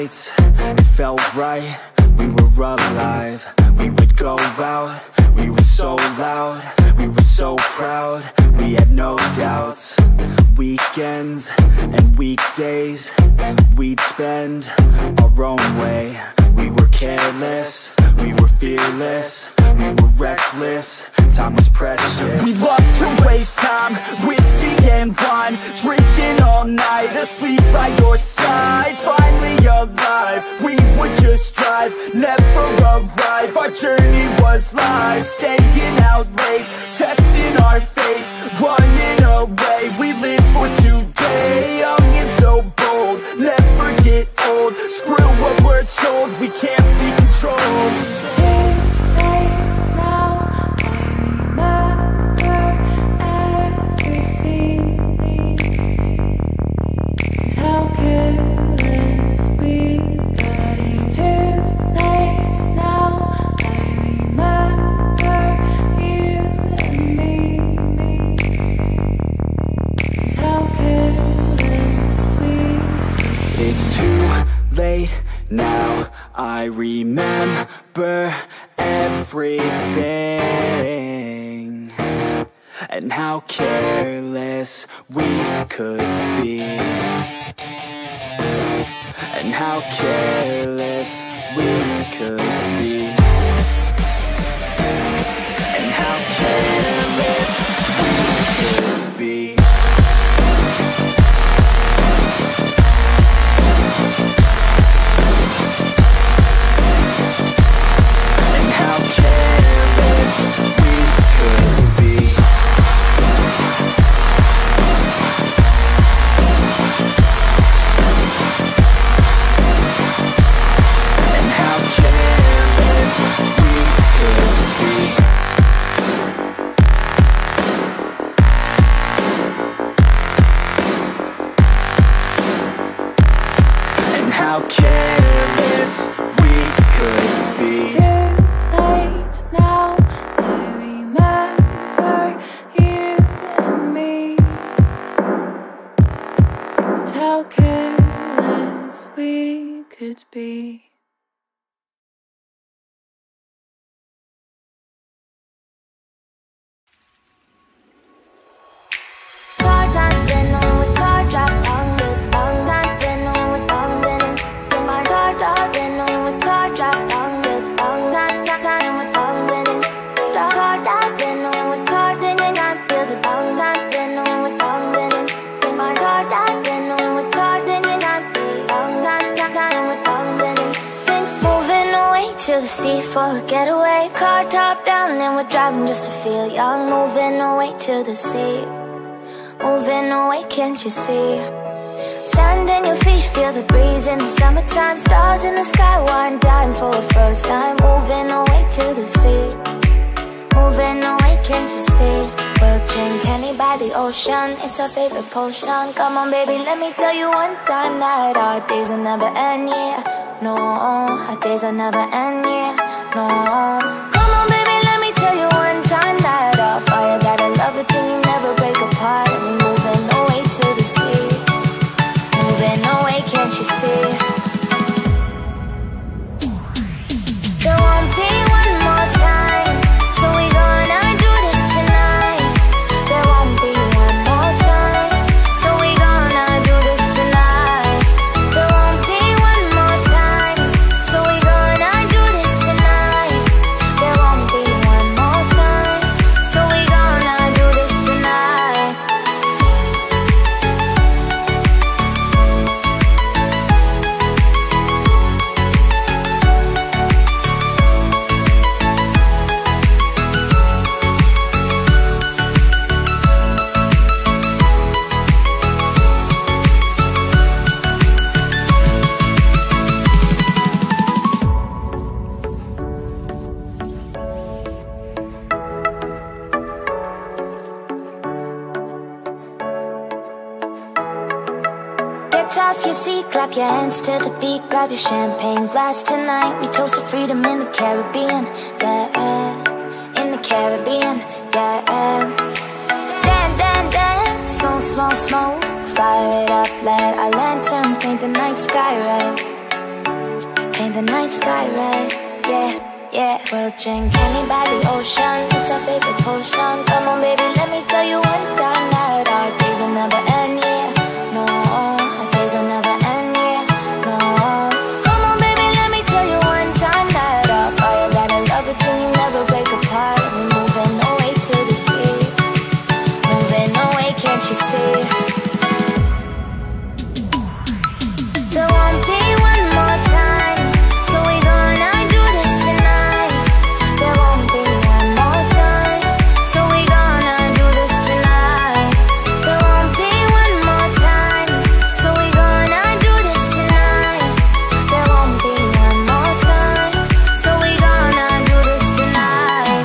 nights, it felt right. We were alive. We would go out. We were so loud. We were so proud. We had no doubts. Weekends and weekdays, we'd spend our own way. We were careless. We were fearless. We were reckless. Time was precious. We loved to waste time, whiskey and wine, drinking all night, asleep by your side. Finally alive, we would just drive, never arrive. Our journey was live, staying out late, testing our fate, running away. We live for today, young and so bold, never get old. Screw what we're told, we can't be controlled. Now I remember everything, and how careless we could be, and how careless we could be, and how careless we could be. For a getaway, car top down, and we're driving just to feel young. Moving away to the sea, moving away, can't you see? Sand in your feet, feel the breeze in the summertime. Stars in the sky, one dime for a first time. Moving away to the sea, moving away, can't you see? We'll drink honey by the ocean, it's our favorite potion. Come on baby, let me tell you one time that our days will never end, yeah. No, our days will never end, yeah. No. Come on baby, let me tell you one time that our fire got a love it till you never break apart. And we're moving away to the sea, moving away, can't you see? There won't be one more time, so we gonna do this tonight. There won't be one more time, so we gonna do this tonight. There won't be one more time, so we gonna do this tonight. There won't be one more time, so we gonna do this tonight. Get off your seat, clap your hands to the beat, grab your champagne glass tonight. We toast to freedom in the Caribbean, yeah, in the Caribbean, yeah. Dance, dance, dance, smoke, smoke, smoke, fire it up, let our lanterns paint the night sky red. the night sky red. Yeah, yeah. We'll drink honey by the ocean. It's our favorite potion. Come on baby, let me tell you one time that our days will never end, yeah. No, our days will never end, yeah. No. Come on baby, let me tell you one time that our fire got a love between you, never break apart. We're moving away to the sea. Moving away, can't you see? There won't be one more time, so we gonna do this tonight. There won't be one more time, so we gonna do this tonight. There won't be one more time, so we gonna do this tonight. There won't be one more time, so we gonna do this tonight.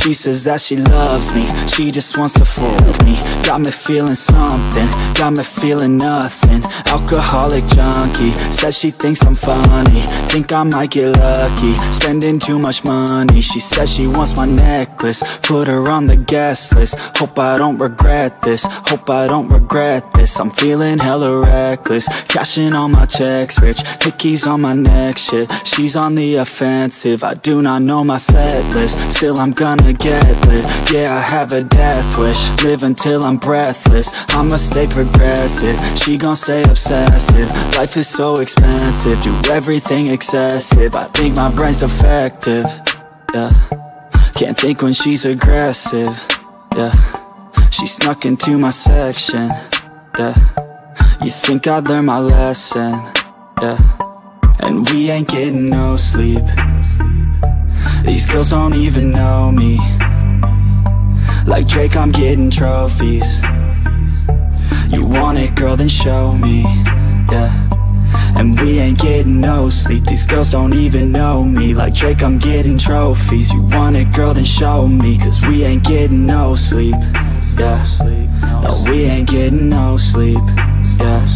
She says that she loves me, she just wants to fool me. Got me feeling something, got me feeling nothing. Alcoholic junkie, says she thinks I'm funny. Think I might get lucky, spending too much money. She says she wants my necklace, put her on the guest list. Hope I don't regret this, hope I don't regret this. I'm feeling hella reckless, cashing all my checks rich. Hickeys on my neck, shit, she's on the offensive. I do not know my set list, still I'm gonna get lit. Yeah, I have a death wish, live until I'm breathless. I'ma stay progressive, she gon' stay obsessive. Life is so expensive, do everything excessive. I think my brain's defective, yeah. Can't think when she's aggressive, yeah. She snuck into my section, yeah. You think I'd learn my lesson, yeah. And we ain't getting no sleep. These girls don't even know me. Like Drake, I'm getting trophies. You want it, girl, then show me, yeah. And we ain't getting no sleep. These girls don't even know me. Like Drake, I'm getting trophies. You want it, girl, then show me. Cause we ain't getting no sleep, yeah. No, we ain't getting no sleep, yeah.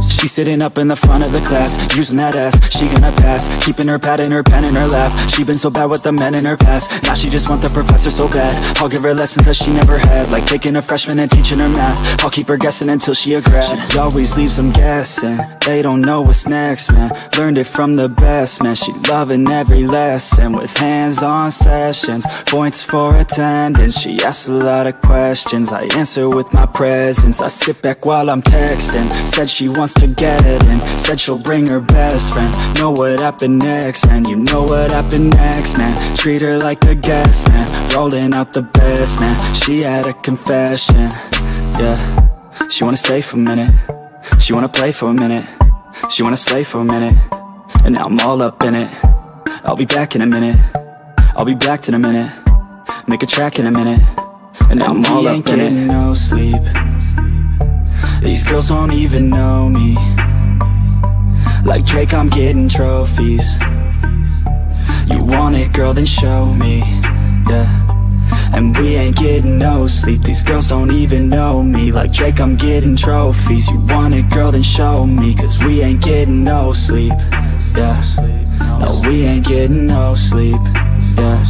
She's sitting up in the front of the class, using that ass, she gonna pass. Keeping her pad and her pen in her lap. She been so bad with the men in her past. Now she just want the professor so bad. I'll give her lessons that she never had, like taking a freshman and teaching her math. I'll keep her guessing until she a grad. She always leaves them guessing, they don't know what's next, man. Learned it from the best, man. She loving every lesson, with hands-on sessions, points for attendance. She asks a lot of questions, I answer with my presence. I sit back while I'm texting, said she wants to get it in, said she'll bring her best friend. Know what happened next, man, you know what happened next, man. Treat her like a guest, man, rolling out the best, man. She had a confession, yeah. She wanna stay for a minute, she wanna play for a minute, she wanna slay for a minute, and now I'm all up in it. I'll be back in a minute, I'll be back in a minute, make a track in a minute, and now I'm all up in it. No sleep, these girls don't even know me. Like Drake, I'm getting trophies. You want it, girl, then show me, yeah. And we ain't getting no sleep. These girls don't even know me. Like Drake, I'm getting trophies. You want it, girl, then show me. Cause we ain't getting no sleep, yeah. No, we ain't getting no sleep, yeah.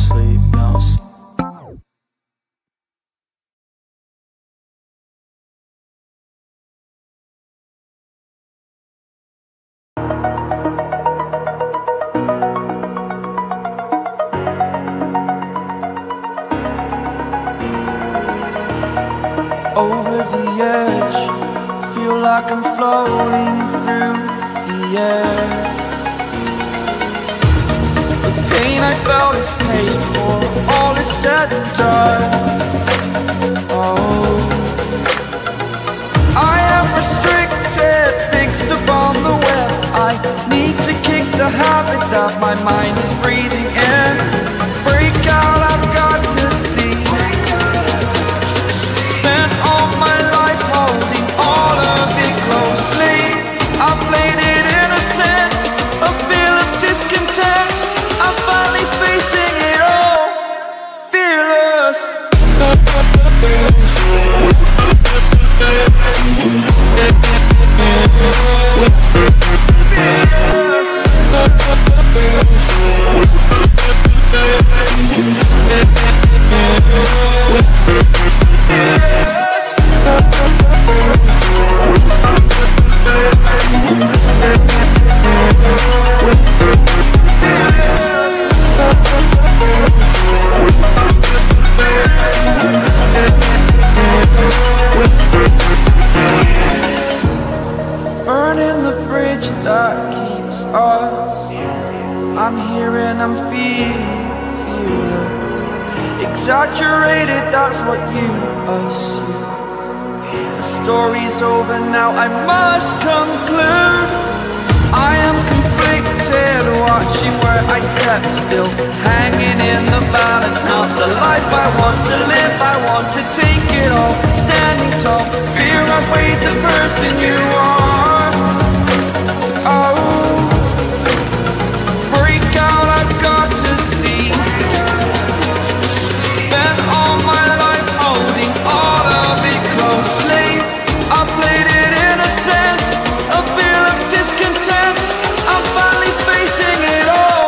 Over the edge, feel like I'm floating through the air. The pain I felt is paid for, all is said and done. Oh, I am restricted, fixed upon the web. I need to kick the a habit that my mind is breathing in. Break out, I've got to see. Spent all my life holding all of it closely. I played it innocent, a feel of discontent. I'm finally facing it all, fearless. Burning the bridge that keeps us. I'm here and I'm feeling exaggerated, that's what you assume. The story's over now, I must conclude. I am conflicted, watching where I step still, hanging in the balance. Not the life I want to live, I want to take it all. Standing tall, fear I weighed the person you are. Oh, break out, I've got to see. Spent all my life holding all of it closely. I played it innocent, a feel of discontent. I'm finally facing it all,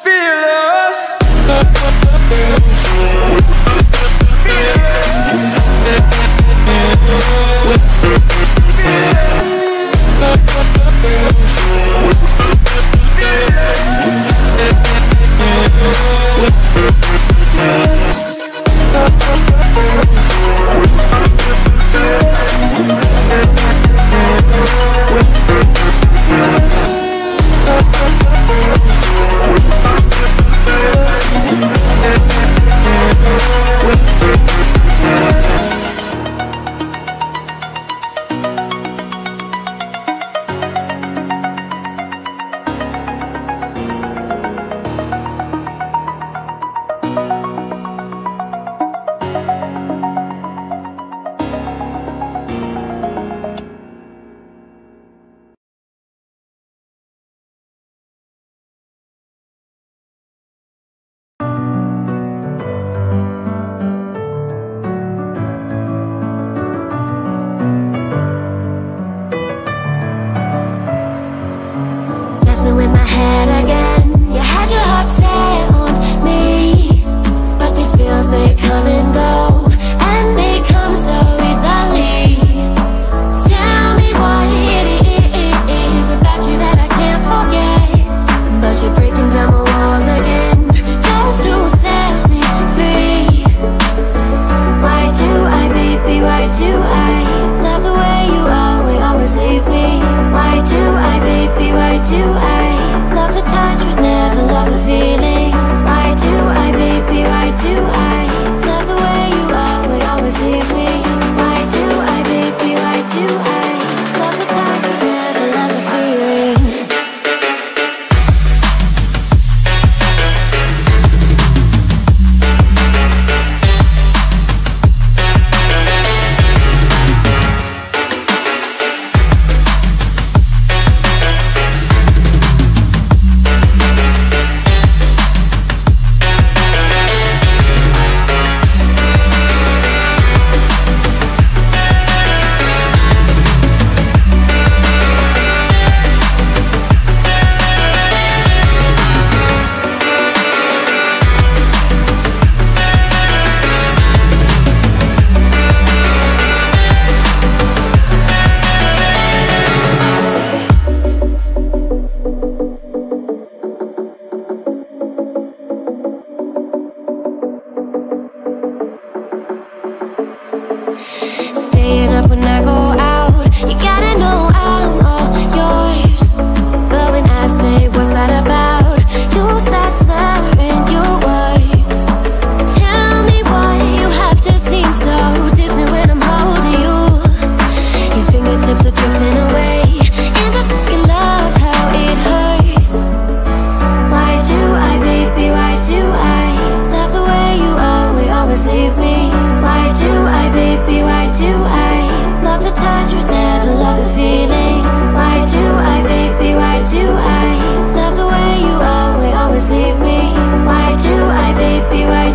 fearless. Fearless.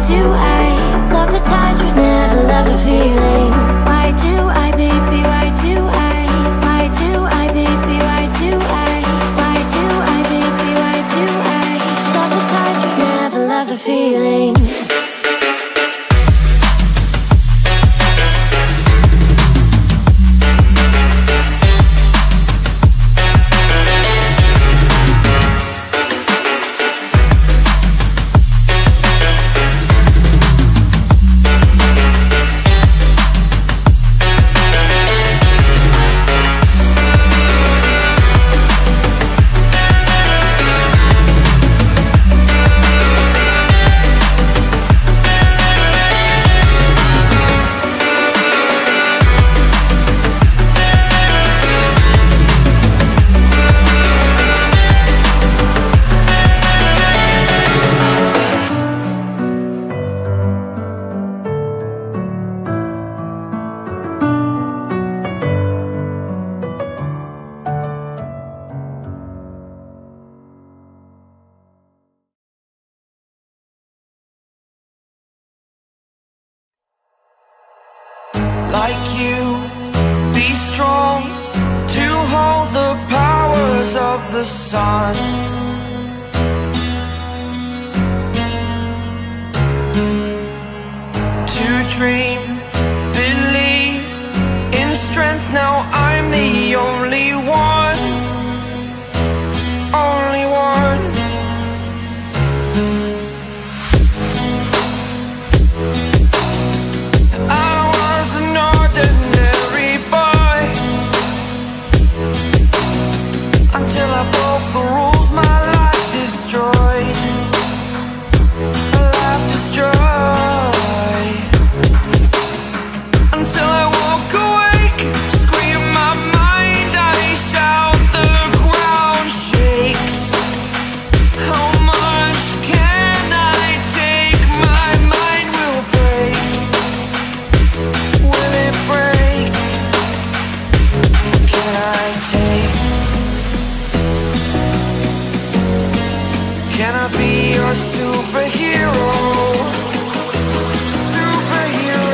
do I love the touch but never love the feeling? Why do I, baby, why do I? Why do I, baby, why do I? Why do I, baby, why do I love the touch but never love the feeling? Like you, be strong to hold the powers of the sun. To dream, believe in strength. Now I'm the only one, only one. Until I broke the rules, my life destroyed. A life destroyed. Until I walk awake, scream my mind, I shout, the ground shakes. How much can I take? My mind will break. Will it break? Can I take? Can I be your superhero? Superhero.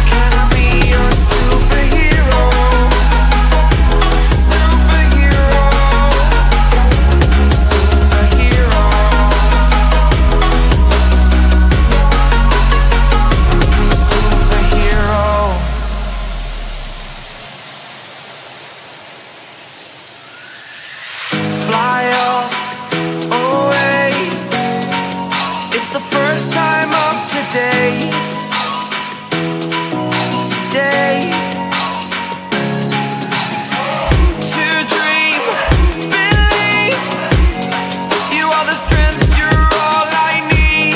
Can I be your superhero? Superhero. Superhero. Fly up away. It's the first time of today. To dream, believe. You are the strength, you're all I need.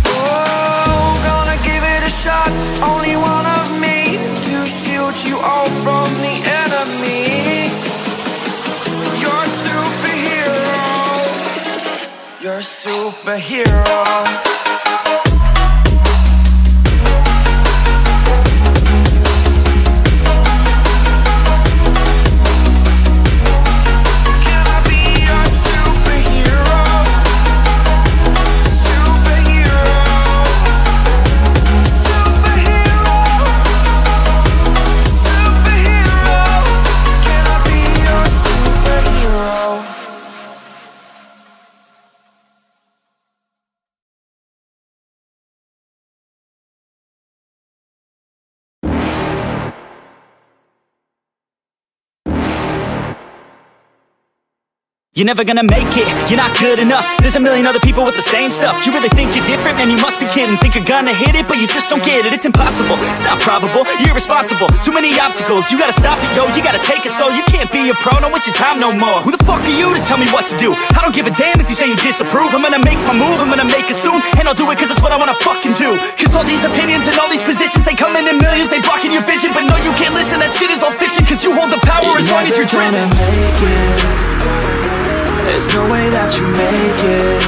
Oh, gonna give it a shot. Only one of me to shield you all from the enemy. You're a superhero. You're a superhero. Can I be your superhero? Superhero. Superhero. Superhero. Can I be your superhero? You're never gonna make it, you're not good enough. There's a million other people with the same stuff. You really think you're different? Man, you must be kidding. Think you're gonna hit it, but you just don't get it. It's impossible, it's not probable, you're irresponsible. Too many obstacles, you gotta stop it, yo. You gotta take it slow, you can't be a pro, don't waste your time no more. Who the fuck are you to tell me what to do? I don't give a damn if you say you disapprove. I'm gonna make my move, I'm gonna make it soon. And I'll do it cause it's what I wanna fucking do. Cause all these opinions and all these positions, they come in millions, they blocking your vision. But no, you can't listen, that shit is all fiction. Cause you hold the power as long as you're dreaming. There's no way that you make it.